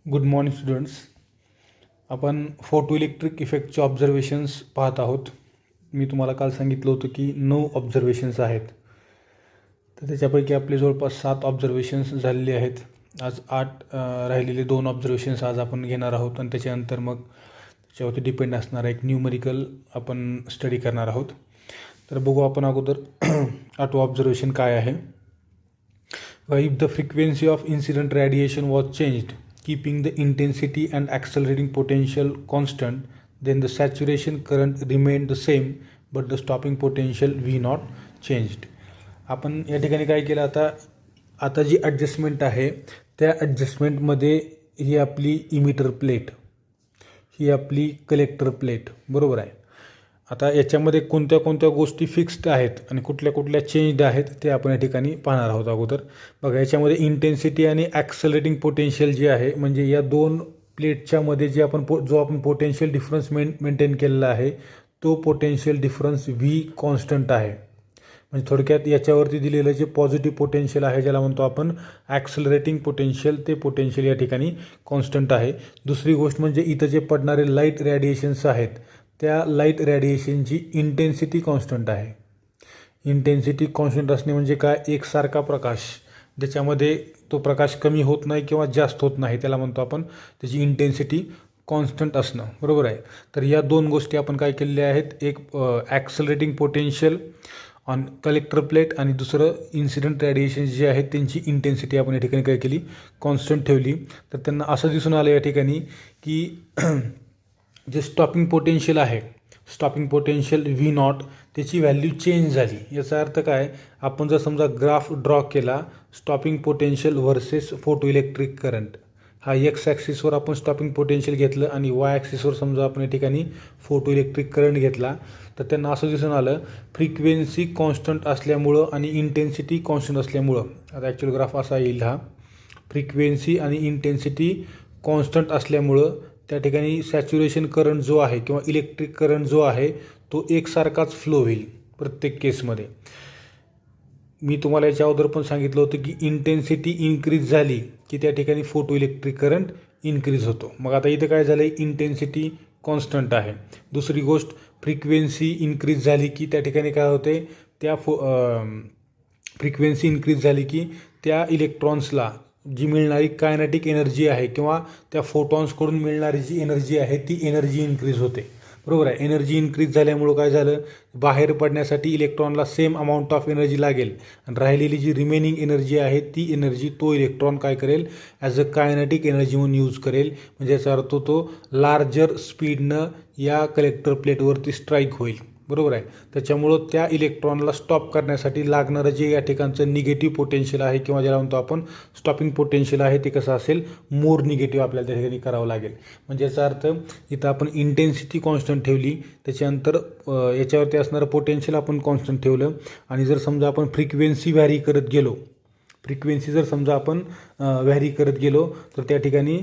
Good morning students. आपण photo electric इफेक्टचे observations पाहत आहोत. मी तुम्हाला काल सांगितलं होतं की 9 ऑब्झर्वेशन्स आहेत. तर त्याच्यापैकी आपले जवळपास 7 ऑब्झर्वेशन्स झालेले आहेत. आज 8 राहिलेले 2 ऑब्झर्वेशन्स आज आपण घेणार आहोत आणि त्याच्यानंतर मग त्याच्यावरती डिपेंड असणारा एक न्यूमरिकल आपण स्टडी करणार आहोत. तर बघू आपण अगोदर 8वं ऑब्झर्वेशन काय आहे. If the frequency of incident radiation was changed, keeping the intensity and accelerating potential constant, then the saturation current remained the same, but the stopping potential V naught changed. आपण या ठिकाणी काय केलं, आता जी ॲडजस्टमेंट आहे त्या ॲडजस्टमेंटमध्ये ही आपली इमिटर प्लेट, ही आपली कलेक्टर प्लेट, बरोबर आहे. आता याच्यामध्ये कोणत्या कोणत्या गोष्टी फिक्स्ड आहेत आणि कुठल्या कुठल्या चेंज्ड आहेत ते आपण या ठिकाणी पाहणार आहोत. अगोदर बघा, याच्यामध्ये इंटेन्सिटी आणि ॲक्सलरेटिंग पोटेन्शियल जे आहे, म्हणजे या दोन प्लेटच्या मध्ये जे आपण जो आपण पोटेन्शियल डिफरन्स मेंटेन केलेला आहे तो पोटेन्शियल डिफरन्स व्ही कॉन्स्टंट आहे. म्हणजे थोडक्यात याच्यावरती दिलेलं जे पॉझिटिव्ह पोटेन्शियल आहे, ज्याला म्हणतो आपण ॲक्सलरेटिंग पोटेन्शियल, ते पोटेन्शियल या ठिकाणी कॉन्स्टंट आहे. दुसरी गोष्ट म्हणजे इथं जे पडणारे लाईट रेडिएशन्स आहेत त्या लाईट रेडिएशनची इंटेन्सिटी कॉन्स्टंट आहे. इंटेन्सिटी कॉन्स्टंट असणे म्हणजे काय, एकसारखा प्रकाश, ज्याच्यामध्ये तो प्रकाश कमी होत नाही किंवा जास्त होत नाही, त्याला म्हणतो आपण त्याची इंटेन्सिटी कॉन्स्टंट असणं, बरोबर आहे. तर या दोन गोष्टी आपण काय केलेल्या आहेत, एक ॲक्सलरेटिंग पोटेन्शियल ऑन कलेक्टर प्लेट आणि दुसरं इन्सिडेंट रेडिएशन जे आहेत त्यांची इंटेन्सिटी आपण या ठिकाणी काय केली, कॉन्स्टंट ठेवली. तर त्यांना असं दिसून आलं या ठिकाणी की जे स्टॉपिंग पोटेन्शियल आहे, स्टॉपिंग पोटेन्शियल व्ही नॉट, त्याची व्हॅल्यू चेंज झाली. याचा अर्थ काय, आपण जर समजा ग्राफ ड्रॉ केला stopping potential versus photo electric current, हा एक्स ॲक्सिसवर आपण स्टॉपिंग पोटेन्शियल घेतलं आणि वाय ॲक्सिसवर समजा आपण या ठिकाणी फोटो इलेक्ट्रिक करंट घेतला, तर त्यांना असं दिसून आलं फ्रिक्वेन्सी कॉन्स्टंट असल्यामुळं आणि इंटेन्सिटी कॉन्स्टंट असल्यामुळं, आता ॲक्च्युअल ग्राफ असा येईल, हा फ्रिक्वेन्सी आणि इंटेन्सिटी कॉन्स्टंट असल्यामुळं त्या ठिकाणी सॅच्युरेशन करंट जो आहे किंवा इलेक्ट्रिक करंट जो आहे तो एकसारखाच फ्लो होईल प्रत्येक केसमध्ये. मी तुम्हाला याच्या अगोदर पण सांगितलं होतं की इंटेन्सिटी इन्क्रीज झाली की त्या ठिकाणी फोटो इलेक्ट्रिक करंट इन्क्रीज होतो. मग आता इथं काय झालं, इंटेन्सिटी कॉन्स्टंट आहे. दुसरी गोष्ट, फ्रिक्वेन्सी इन्क्रीज झाली की त्या ठिकाणी काय होते, त्या फ्रिक्वेन्सी इन्क्रीज झाली की त्या इलेक्ट्रॉन्सला जी मिळणारी कायनेटिक एनर्जी आहे किंवा त्या फोटॉन्सकडून मिळणारी जी एनर्जी आहे ती एनर्जी इन्क्रीज होते, बरोबर आहे. एनर्जी इन्क्रीज झाल्यामुळं काय झालं, बाहेर पडण्यासाठी इलेक्ट्रॉनला सेम अमाऊंट ऑफ एनर्जी लागेल आणि राहिलेली जी रिमेनिंग एनर्जी आहे ती एनर्जी तो इलेक्ट्रॉन काय करेल, ॲज अ कायनेटिक एनर्जी म्हणून यूज करेल. म्हणजे याचा अर्थ तो लार्जर स्पीडनं या कलेक्टर प्लेटवरती स्ट्राईक होईल, बरोबर आहे. त्याच्यामुळं त्या इलेक्ट्रॉनला स्टॉप करण्यासाठी लागणारं जे या ठिकाणचं निगेटिव्ह पोटेन्शियल आहे किंवा ज्याला म्हणतो आपण स्टॉपिंग पोटेन्शियल आहे, ते कसं असेल, मोर निगेटिव्ह आपल्याला त्या ठिकाणी करावं लागेल. म्हणजे याचा अर्थ इथं आपण इंटेन्सिटी कॉन्स्टंट ठेवली, त्याच्यानंतर याच्यावरती असणारं पोटेन्शियल आपण कॉन्स्टंट ठेवलं आणि जर समजा आपण फ्रिक्वेन्सी व्हॅरी करत गेलो, फ्रिक्वेन्सी जर समजा आपण व्हॅरी करत गेलो तर त्या ठिकाणी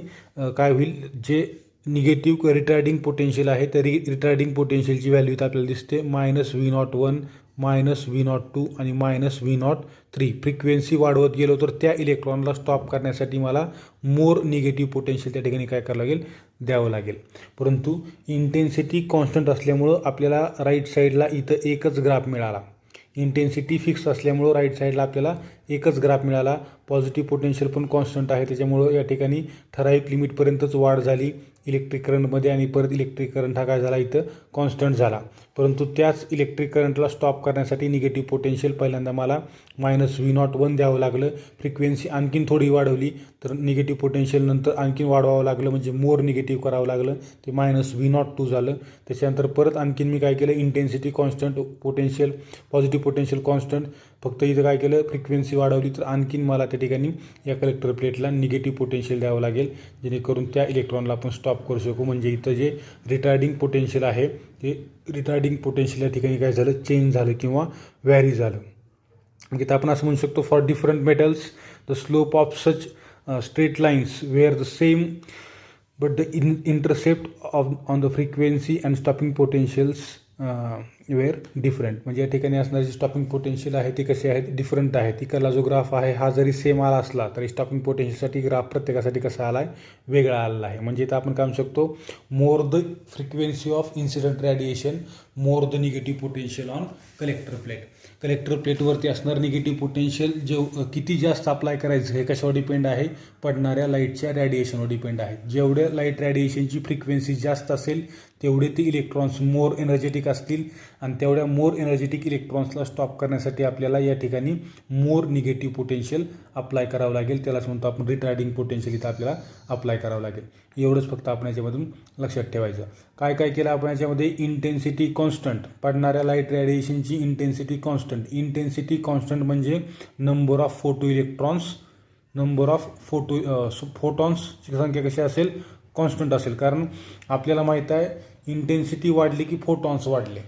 काय होईल, जे निगेटिव्ह रिटार्डिंग पोटेन्शियल आहे तर रिटार्डिंग पोटेन्शियलची व्हॅल्यू इथं आपल्याला दिसते -V01, -V02 आणि -V03. फ्रिक्वेन्सी वाढवत गेलो तर त्या इलेक्ट्रॉनला स्टॉप करण्यासाठी मला मोर निगेटिव्ह पोटेन्शियल त्या ठिकाणी काय करावं लागेल, द्यावं लागेल. परंतु इंटेन्सिटी कॉन्स्टंट असल्यामुळं आपल्याला राईट साईडला इथं एकच ग्राफ मिळाला. इंटेन्सिटी फिक्स असल्यामुळं राईट साईडला आपल्याला एकच ग्राफ मिळाला. पॉझिटिव्ह पोटेन्शियल पण कॉन्स्टंट आहे, त्याच्यामुळं या ठिकाणी ठराविक लिमिटपर्यंतच वाढ झाली इलेक्ट्रिक करंटमध्ये आणि परत इलेक्ट्रिक करंट हा काय झाला, इथं कॉन्स्टंट झाला. परंतु त्याच इलेक्ट्रिक करंटला स्टॉप करण्यासाठी निगेटिव्ह पोटेन्शियल पहिल्यांदा मला -V01 द्यावं लागलं. फ्रिक्वेन्सी आणखीन थोडी वाढवली तर निगेटिव्ह पोटेन्शियल नंतर आणखीन वाढवावं लागलं, म्हणजे मोर निगेटिव्ह करावं लागलं, ते -V02 झालं. त्याच्यानंतर परत आणखीन मी काय केलं, intensity constant, potential positive potential constant, फक्त इथं काय केलं, फ्रिक्वेन्सी वाढवली तर आणखीन मला त्या ठिकाणी या कलेक्टर प्लेटला निगेटिव्ह पोटेन्शियल द्यावं लागेल, जेणेकरून त्या इलेक्ट्रॉनला आपण स्टॉप करू शकू. म्हणजे इथं जे रिटार्डिंग पोटेन्शियल आहे ते रिटार्डिंग पोटेन्शियल या ठिकाणी काय झालं, चेंज झालं किंवा व्हॅरी झालं. म्हणजे इथं आपण असं म्हणू शकतो, for different metals the slope of such straight lines were the same but the intercept of on the frequency and stopping potentials were different. म्हणजे या ठिकाणी असणारी जी स्टॉपिंग पोटेन्शियल आहे ती कशी आहे, डिफरंट आहे. तिकडला जो ग्राफ आहे हा जरी सेम आला असला तरी स्टॉपिंग पोटेन्शियलसाठी ग्राफ प्रत्येकासाठी कसा आला आहे, वेगळा आलेला आहे. म्हणजे इथं आपण काय म्हणू शकतो, more the frequency of incident radiation more the negative potential on collector plate. Collector प्लेटवरती असणार निगेटिव्ह पोटेन्शियल किती जास्त अप्लाय करायचं हे कशावर डिपेंड आहे, पडणाऱ्या लाईटच्या रेडिएशनवर डिपेंड आहे. जेवढ्या लाईट रेडिएशनची फ्रिक्वेन्सी जास्त असेल तेवढे ते इलेक्ट्रॉन्स मोर एनर्जेटिक असतील आणि तेवढ्या मोर एनर्जेटिक इलेक्ट्रॉन्सला स्टॉप करण्यासाठी आपल्याला या ठिकाणी मोर निगेटिव्ह पोटेन्शियल अप्लाय करावं लागेल. त्यालाच म्हणतो आपण रिटार्डिंग पोटेन्शियल इथं आपल्याला अप्लाय करावं लागेल. एवढंच फक्त आपण याच्यामधून लक्षात ठेवायचं. काय काय केलं आपण याच्यामध्ये, इंटेन्सिटी कॉन्स्टंट, पडणाऱ्या लाईट रेडिएशनची इंटेन्सिटी कॉन्स्टंट. इंटेन्सिटी कॉन्स्टंट म्हणजे नंबर ऑफ फोटॉन्सची संख्या कशी असेल, कॉन्स्टंट असेल. कारण आपल्याला माहीत आहे इंटेन्सिटी वाढली की फोटॉन्स वाढले.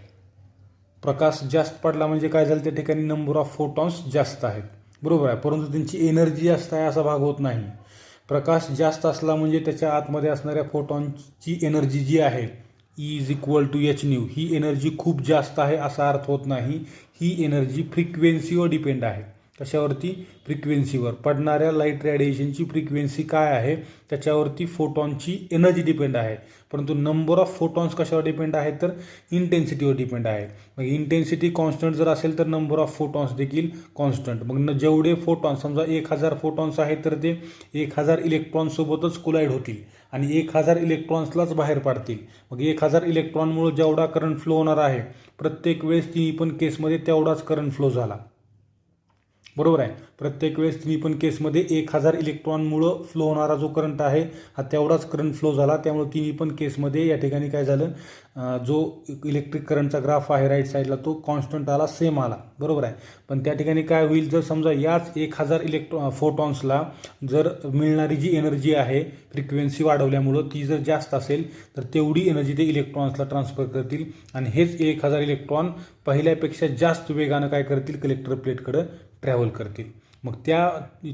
प्रकाश जास्त पडला म्हणजे काय झालं, त्या ठिकाणी नंबर ऑफ फोटॉन्स जास्त आहेत, बरोबर आहे. परंतु त्यांची एनर्जी जास्त आहे असा भाग होत नाही. प्रकाश जास्त असला म्हणजे त्याच्या आतमध्ये असणाऱ्या फोटॉनची एनर्जी जी आहे E=hν, ही एनर्जी खूप जास्त आहे असा अर्थ होत नाही. ही एनर्जी फ्रिक्वेन्सीवर डिपेंड आहे. कशावरती, फ्रिक्वेन्सीवर. पडणाऱ्या लाईट रेडिएशनची फ्रिक्वेन्सी काय आहे त्याच्यावरती फोटॉनची एनर्जी डिपेंड आहे. परंतु नंबर ऑफ फोटॉन्स कशावर डिपेंड आहे, तर इंटेन्सिटीवर डिपेंड आहे. मग इंटेन्सिटी कॉन्स्टंट जर असेल तर नंबर ऑफ फोटॉन्स देखील कॉन्स्टंट. मग जेवढे फोटॉन्स, समजा 1000 फोटॉन्स आहेत तर ते 1000 इलेक्ट्रॉनसोबतच कोलाईड होतील आणि 1000 इलेक्ट्रॉन्सलाच बाहेर पाडतील. मग 1000 इलेक्ट्रॉनमुळे जेवढा करंट फ्लो होणार आहे प्रत्येक वेळेस तिन्ही पण केसमध्ये तेवढाच करंट फ्लो झाला, बरोबर आहे. प्रत्येक वेळेस तिन्ही पण केसमध्ये 1000 इलेक्ट्रॉनमुळं फ्लो होणारा जो करंट आहे हा तेवढाच करंट फ्लो झाला. त्यामुळे तिन्ही पण केसमध्ये या ठिकाणी काय झालं, जो इलेक्ट्रिक करंटचा ग्राफ आहे राईट साईडला तो कॉन्स्टंट आला, सेम आला, बरोबर आहे. पण त्या ठिकाणी काय होईल, जर समजा याच 1000 फोटॉन्सला जर मिळणारी जी एनर्जी आहे फ्रिक्वेन्सी वाढवल्यामुळं ती जर जास्त असेल तर तेवढी एनर्जी ते इलेक्ट्रॉन्सला ट्रान्सफर करतील आणि हेच 1000 इलेक्ट्रॉन पहिल्यापेक्षा जास्त वेगानं काय करतील, कलेक्टर प्लेटकडं ट्रॅव्हल करतील. मग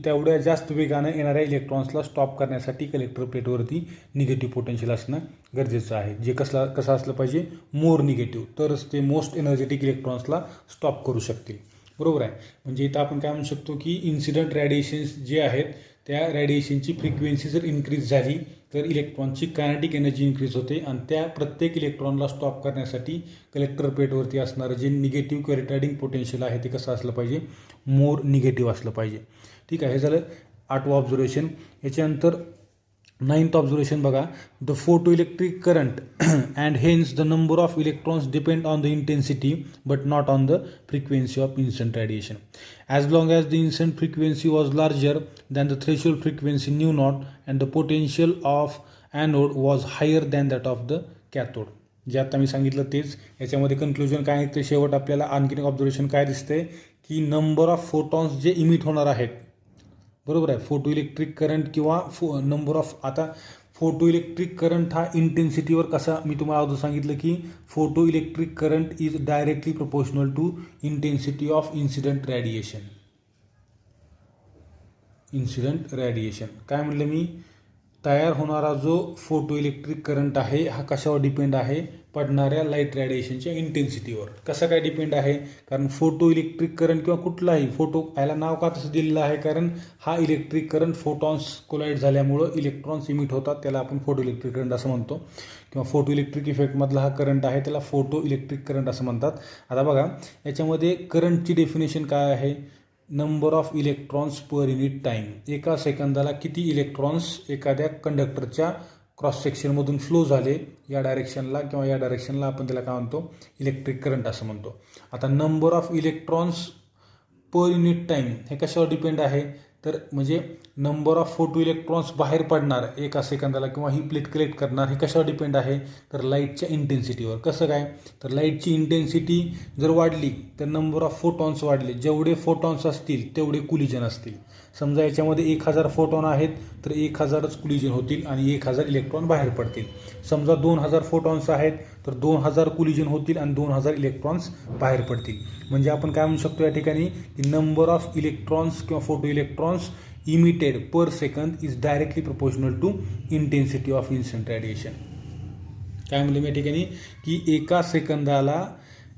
तेवढ्या जास्त वेगानं येणाऱ्या इलेक्ट्रॉन्सला स्टॉप करण्यासाठी कलेक्टर प्लेटवरती निगेटिव्ह पोटेन्शियल असणं गरजेचं आहे. जे कसं असलं पाहिजे, मोर निगेटिव्ह, तरच ते मोस्ट एनर्जेटिक इलेक्ट्रॉन्सला स्टॉप करू शकतील, बरोबर आहे. म्हणजे इथं आपण काय म्हणू शकतो की इन्सिडंट रेडिएशन्स जे आहेत त्या रेडिएशनची फ्रिक्वेन्सी जर इन्क्रीज झाली तर इलेक्ट्रॉनची कायनेटिक एनर्जी इन्क्रीज होते आणि त्या प्रत्येक इलेक्ट्रॉनला स्टॉप करण्यासाठी कलेक्टर प्लेटवरती असणारं जे निगेटिव्ह किंवा रिटार्डिंग पोटेन्शियल आहे ते कसं असलं पाहिजे, मोर निगेटिव्ह असलं पाहिजे. ठीक आहे, हे झालं 8वं ऑब्झर्वेशन. याच्यानंतर 9th ऑब्झर्वेशन बघा, the photoelectric current and hence the number of electrons depend on the intensity but not on the frequency of incident radiation. As long as the incident frequency was larger than the threshold frequency nu naught and the potential of anode was higher than that of the cathode. जे आता मी सांगितलं तेच. याच्यामध्ये conclusion काय आहे ते शेवट आपल्याला आणखीन एक ऑब्झर्वेशन काय दिसतंय की नंबर ऑफ फोटॉन्स जे इमिट होणार आहेत, बरोबर आहे, फोटो इलेक्ट्रिक करंट किंवा नंबर ऑफ, आता फोटो इलेक्ट्रिक करंट हा इंटेन्सिटीवर कसा, मी तुम्हाला अगोदर सांगितलं की photo electric current is directly proportional to intensity of incident radiation. काय म्हणलं मी, तयार होणारा जो फोटो इलेक्ट्रिक करंट आहे हा कशावर डिपेंड आहे, पडणाऱ्या लाईट रेडिएशनच्या इंटेन्सिटीवर. कसं काय डिपेंड आहे, कारण फोटो इलेक्ट्रिक करंट किंवा कुठलाही फोटो, याला नाव का तसं दिलेलं आहे, कारण हा इलेक्ट्रिक करंट फोटॉन्स कोलाईड झाल्यामुळं इलेक्ट्रॉन्स इमिट होतात, त्याला आपण फोटो इलेक्ट्रिक करंट असं म्हणतो. किंवा फोटो इलेक्ट्रिक इफेक्टमधला हा करंट आहे त्याला फोटो इलेक्ट्रिक करंट असं म्हणतात. आता बघा याच्यामध्ये करंटची डेफिनेशन काय आहे, number of electrons per unit time. एका सेकंदाला किती इलेक्ट्रॉन्स एखाद्या कंडक्टरच्या क्रॉस सेक्शनमधून फ्लो झाले या डायरेक्शनला किंवा या डायरेक्शनला, आपण त्याला काय म्हणतो, इलेक्ट्रिक करंट असं म्हणतो. आता number of electrons per unit time हे कशावर डिपेंड आहे, तर म्हणजे नंबर ऑफ फोटो इलेक्ट्रॉन्स बाहेर पडणार एका सेकंदाला किंवा ही प्लेट कलेक्ट करणार हे कशावर डिपेंड आहे, तर लाईटच्या इंटेन्सिटीवर. कसं काय, तर लाईटची इंटेन्सिटी जर वाढली तर नंबर ऑफ फोटॉन्स वाढले, जेवढे फोटॉन्स असतील तेवढे कुलिजन असतील. समजा याच्यामध्ये 1000 फोटॉन आहेत तर 1000च कुलिजन होतील आणि 1000 इलेक्ट्रॉन बाहेर पडतील. समजा 2000 फोटॉन्स आहेत तर 2000 कुलिजन होतील आणि 2000 इलेक्ट्रॉन्स बाहेर पडतील. म्हणजे आपण काय म्हणू शकतो या ठिकाणी की नंबर ऑफ इलेक्ट्रॉन्स किंवा photo electrons emitted per second is directly proportional to intensity of incident radiation. काय म्हणलं मी या ठिकाणी की एका सेकंदाला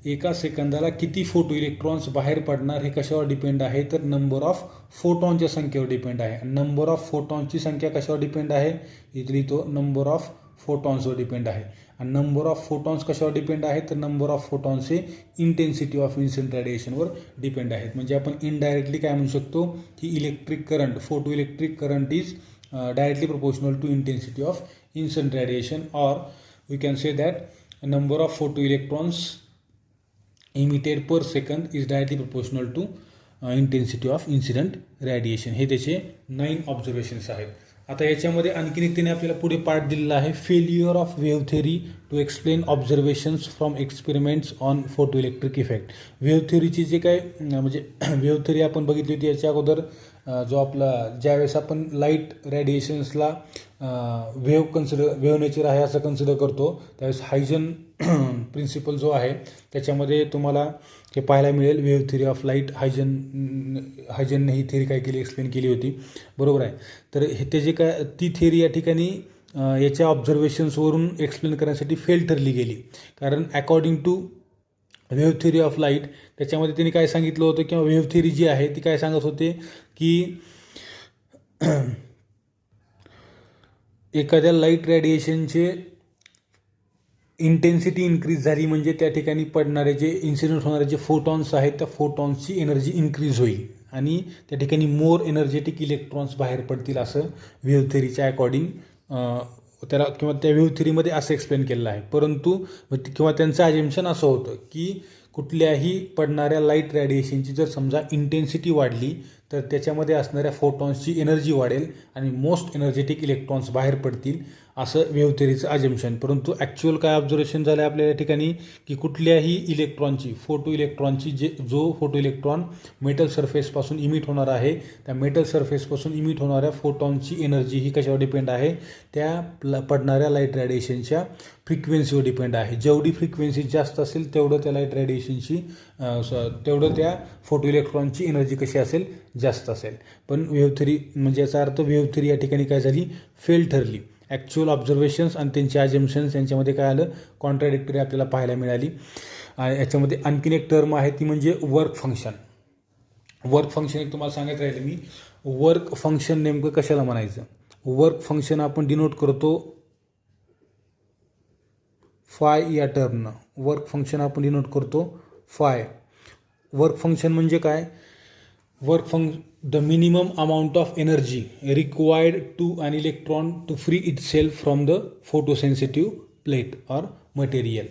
एका सेकंदाला किती फोटो इलेक्ट्रॉन्स बाहेर पडणार हे कशावर डिपेंड आहे, तर नंबर ऑफ फोटॉनच्या संख्येवर डिपेंड आहे. नंबर ऑफ फोटॉनची संख्या कशावर डिपेंड आहे, इथली तो नंबर ऑफ फोटॉन्सवर डिपेंड आहे. आणि नंबर ऑफ फोटॉन्स कशावर डिपेंड आहे, तर नंबर ऑफ फोटॉन्स हे इंटेन्सिटी ऑफ इन्सिडेंट रेडिएशनवर डिपेंड आहेत. म्हणजे आपण इनडायरेक्टली काय म्हणू शकतो की electric current, photo electric current is directly proportional to intensity of incident radiation, और we can say that number of photo electrons emitted per second is directly proportional to intensity of incident radiation. हे त्याचे 9 observations आहेत. आता याच्यामध्ये आणखीन एक त्याने आपल्याला पुढे पार्ट दिलेला आहे, failure of wave theory to explain observations from experiments on photo electric effect. Wave थेअरीची जे काय म्हणजे वेव्ह थेअरी आपण बघितली होती याच्या अगोदर, जो आपला ज्यावेळेस आपण लाईट रेडिएशन्सला वेव्ह नेचर आहे असं कन्सिडर करतो, त्यावेळेस हायजन प्रिन्सिपल जो आहे त्याच्यामध्ये तुम्हाला हे पाहायला मिळेल. वेव्ह थेअरी ऑफ लाईट, हायजनने ही थेअरी काय केली, एक्सप्लेन केली होती, बरोबर आहे. तर हे त्याचे काय ती थेअरी या ठिकाणी याच्या ऑब्झर्वेशन्सवरून एक्सप्लेन करण्यासाठी फेल ठरली गेली. कारण according to wave theory of light त्याच्यामध्ये त्यांनी काय सांगितलं होतं, किंवा वेव्ह थेअरी जी आहे ती काय सांगत होते की एखाद्या लाईट रेडिएशनचे इंटेन्सिटी इन्क्रीज झाली म्हणजे त्या ठिकाणी पडणारे जे इन्सिडेंट होणारे जे फोटॉन्स आहेत त्या फोटॉन्सची एनर्जी इन्क्रीज होईल आणि त्या ठिकाणी मोर एनर्जेटिक इलेक्ट्रॉन्स बाहेर पडतील, असं वेव्ह थेअरीच्या अकॉर्डिंग त्याला किंवा त्या वेव्ह थेअरीमध्ये असं एक्सप्लेन केलेलं आहे. परंतु किंवा त्यांचं अजम्पशन असं होतं की कुठल्याही पडणाऱ्या लाईट रेडिएशनची जर समजा इंटेन्सिटी वाढली तर त्याच्यामध्ये असणाऱ्या फोटॉन्सची एनर्जी वाढेल आणि मोस्ट एनर्जेटिक इलेक्ट्रॉन्स बाहेर पडतील, असं वेव्ह थेअरीचं अजम्पशन. परंतु ॲक्च्युअल काय ऑब्झर्वेशन झालं आपल्या या ठिकाणी की कुठल्याही इलेक्ट्रॉनची, फोटो इलेक्ट्रॉनची जो फोटो इलेक्ट्रॉन मेटल सरफेसपासून इमिट होणार आहे त्या मेटल सरफेसपासून इमिट होणाऱ्या फोटॉनची एनर्जी ही कशावर डिपेंड आहे, त्या पडणाऱ्या लाईट रेडिएशनच्या फ्रिक्वेन्सीवर डिपेंड आहे. जेवढी फ्रिक्वेन्सी जास्त असेल तेवढं त्या लाईट रेडिएशनची तेवढं त्या फोटो इलेक्ट्रॉनची एनर्जी कशी असेल, जास्त असेल. पण वेव्ह थेअरी म्हणजे याचा अर्थ वेव्ह थेअरी या ठिकाणी काय झाली, फेल ठरली. ॲक्च्युअल ऑब्झर्वेशन्स आणि त्यांचे अजम्पशन्स यांच्यामध्ये काय आलं, कॉन्ट्राडिक्टरी आपल्याला पाहायला मिळाली. याच्यामध्ये आणखीन एक टर्म आहे ती म्हणजे वर्क फंक्शन. वर्क फंक्शन एक तुम्हाला सांगत राहिले मी, वर्क फंक्शन नेमकं कशाला म्हणायचं. वर्क फंक्शन आपण डिनोट करतो फाय या टर्मनं. वर्क फंक्शन आपण डिनोट करतो फाय. वर्क फंक्शन म्हणजे काय, the minimum amount of energy required to an electron to free itself from the photosensitive plate or material.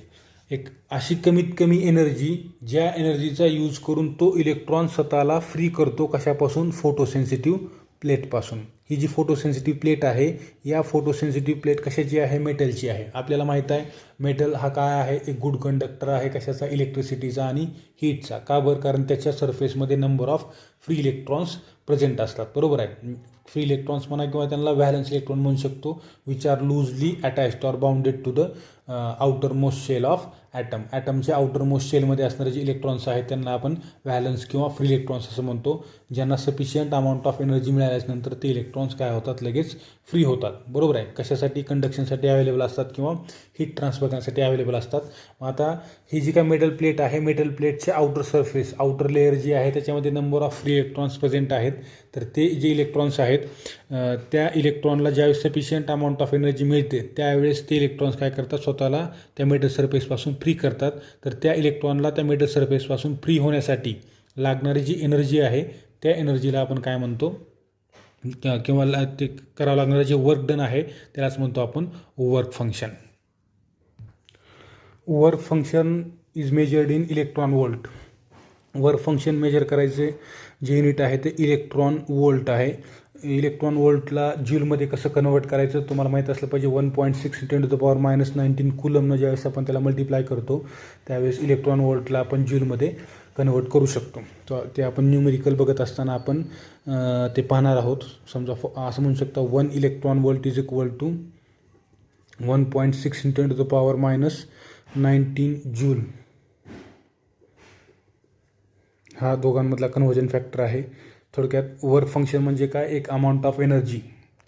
एक अशी कमीत कमी एनर्जी ज्या एनर्जीचा यूज करून तो इलेक्ट्रॉन स्वतःला फ्री करतो, कशापासून, फोटोसेन्सिटिव्ह प्लेटपासून. ही जी फोटोसेन्सिटिव्ह प्लेट आहे या फोटोसेन्सिटिव्ह प्लेट कशाची आहे, मेटलची आहे. आपल्याला माहीत आहे मेटल हा काय आहे, एक गुड कंडक्टर आहे, कशाचा, इलेक्ट्रिसिटीचा आणि हीटचा. का बरं, कारण त्याच्या सरफेसमध्ये number of free electrons present असतात, बरोबर आहे. फ्री इलेक्ट्रॉन्स म्हणा किंवा त्यांना व्हॅलन्स इलेक्ट्रॉन म्हणू शकतो, which are loosely attached or bounded to the outer most shell of atom. ॲटमच्या आउटर मोस्ट शेलमध्ये असणारे जे इलेक्ट्रॉन्स आहेत त्यांना आपण व्हॅलन्स किंवा फ्री इलेक्ट्रॉन्स असं म्हणतो, ज्यांना सफिशियंट अमाऊंट ऑफ एनर्जी मिळाल्यानंतर ते इलेक्ट्रॉन्स काय होतात, लगेच फ्री होतात, बरोबर आहे. कशासाठी, कंडक्शनसाठी अवेलेबल असतात किंवा हीट ट्रान्सफर करण्यासाठी अवेलेबल असतात. आता ही जी काय मेटल प्लेट आहे, मेटल प्लेटच्या आउटर सरफेस, आउटर लेअर जी आहे त्याच्यामध्ये number of free electrons present आहेत. तर ते जे इलेक्ट्रॉन्स आहेत त्या इलेक्ट्रॉनला ज्यावेळेस सफिशियंट अमाऊंट ऑफ एनर्जी मिळते त्यावेळेस ते इलेक्ट्रॉन्स काय करतात, स्वतःला त्या मेटल सरफेसपासून फ्री करतात. तर त्या इलेक्ट्रॉनला त्या मेटल सरफेसपासून फ्री होण्यासाठी लागणारी जी एनर्जी आहे त्या एनर्जीला आपण काय म्हणतो, किंवा ते करावं लागणारं जे वर्क डन आहे त्यालाच म्हणतो आपण work function. Work function is measured in electron volt. Work function measure करायचे जे युनिट आहे ते इलेक्ट्रॉन वोल्ट आहे. इलेक्ट्रॉन वोल्टला ज्यूलमध्ये कसं कन्वर्ट करायचं तुम्हाला माहीत असलं पाहिजे. 1.6 × 10⁻⁹ कुलमनं ज्यावेळेस आपण त्याला मल्टिप्लाय करतो त्यावेळेस इलेक्ट्रॉन वोल्टला आपण ज्यूलमध्ये कन्वर्ट करू शकतो. तर ते आपण न्यूमेरिकल बघत असताना आपण ते पाहणार आहोत. समजा असं म्हणू शकता 1 electron volt is equal to 1.6 × 10⁻⁹ joule. हा दोघांमधला कन्व्हर्जन फॅक्टर आहे. थोडक्यात वर्क फंक्शन म्हणजे काय, एक अमाऊंट ऑफ एनर्जी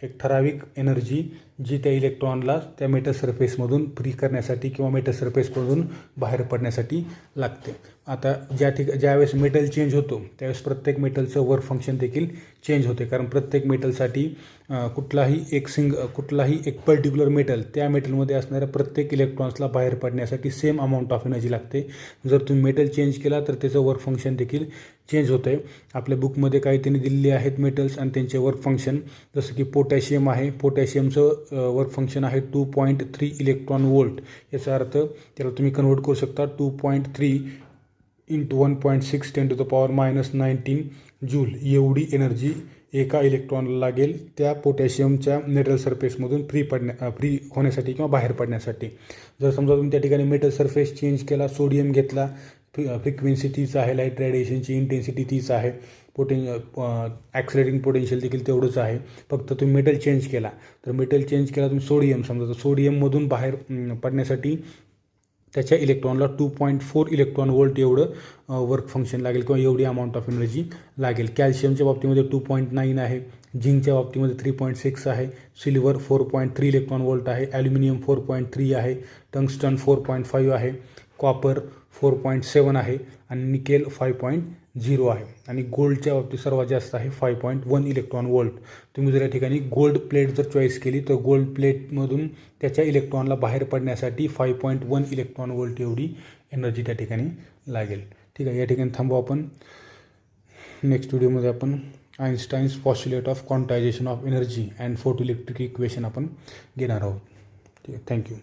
एक ठराविक एनर्जी जी त्या इलेक्ट्रॉनला त्या मेटल सरफेसमधून फ्री करण्यासाठी किंवा मेटल सरफेसमधून बाहेर पडण्यासाठी लागते. आता ज्यावेळेस मेटल चेंज होतो त्यावेळेस प्रत्येक मेटलचं वर्क फंक्शन देखील चेंज होते, कारण प्रत्येक मेटलसाठी कुठलाही एक पर्टिक्युलर मेटल त्या मेटलमध्ये असणाऱ्या प्रत्येक इलेक्ट्रॉन्सला बाहेर पडण्यासाठी सेम अमाऊंट ऑफ एनर्जी लागते. जर तुम्ही मेटल चेंज केला तर त्याचं वर्क फंक्शन देखील चेंज होतं आहे. आपल्या बुकमध्ये काही त्यांनी दिलेले आहेत मेटल्स आणि त्यांचे वर्क फंक्शन. जसं की पोटॅशियम आहे, पोटॅशियमचं वर्क फंक्शन आहे 2.3 इलेक्ट्रॉन वोल्ट. याचा अर्थ त्याला तुम्ही कन्वर्ट करू शकता 2.3 × 1.6 × 10⁻⁹ जूल एवढी एनर्जी एका इलेक्ट्रॉनला लागेल त्या पोटॅशियमच्या मेटल सरफेसमधून फ्री होण्यासाठी किंवा बाहेर पडण्यासाठी. जर समजा तुम्ही त्या ठिकाणी मेटल सरफेस चेंज केला, सोडियम घेतला, फ्रिक्वेन्सी तीच आहे, लाईट रेडिएशनची इंटेन्सिटी तीच आहे, ॲक्सिलरेटिंग पोटेन्शियल देखील तेवढंच आहे, फक्त तुम्ही मेटल चेंज केला. तर मेटल चेंज केला तुम्ही सोडियम समजा, तर सोडियममधून बाहेर पडण्यासाठी त्याच्या इलेक्ट्रॉनला 2.4 इलेक्ट्रॉन वोल्ट एवढं वर्क फंक्शन लागेल किंवा एवढी अमाऊंट ऑफ एनर्जी लागेल. कॅल्शियमच्या बाबतीमध्ये 2.9 आहे, झिंकच्या बाबतीमध्ये 3.6 आहे, सिल्वर 4.3 इलेक्ट्रॉन वोल्ट आहे, ॲल्युमिनियम 4.3 आहे, टंगस्टन 4.5 आहे, कॉपर 4.7 आहे आणि निकेल 5.0 आहे आणि गोल्डच्या बाबतीत सर्वात जास्त आहे 5.1 इलेक्ट्रॉन वोल्ट. तुम्ही जर या ठिकाणी गोल्ड प्लेट जर चॉईस केली तर गोल्ड प्लेटमधून त्याच्या इलेक्ट्रॉनला बाहेर पडण्यासाठी 5.1 इलेक्ट्रॉन वोल्ट एवढी एनर्जी त्या ठिकाणी लागेल. ठीक आहे, या ठिकाणी थांबू आपण. नेक्स्ट व्हिडिओमध्ये आपण Einstein's postulate of quantization of energy and photoelectric equation आपण घेणार आहोत. ठीक आहे, थँक्यू.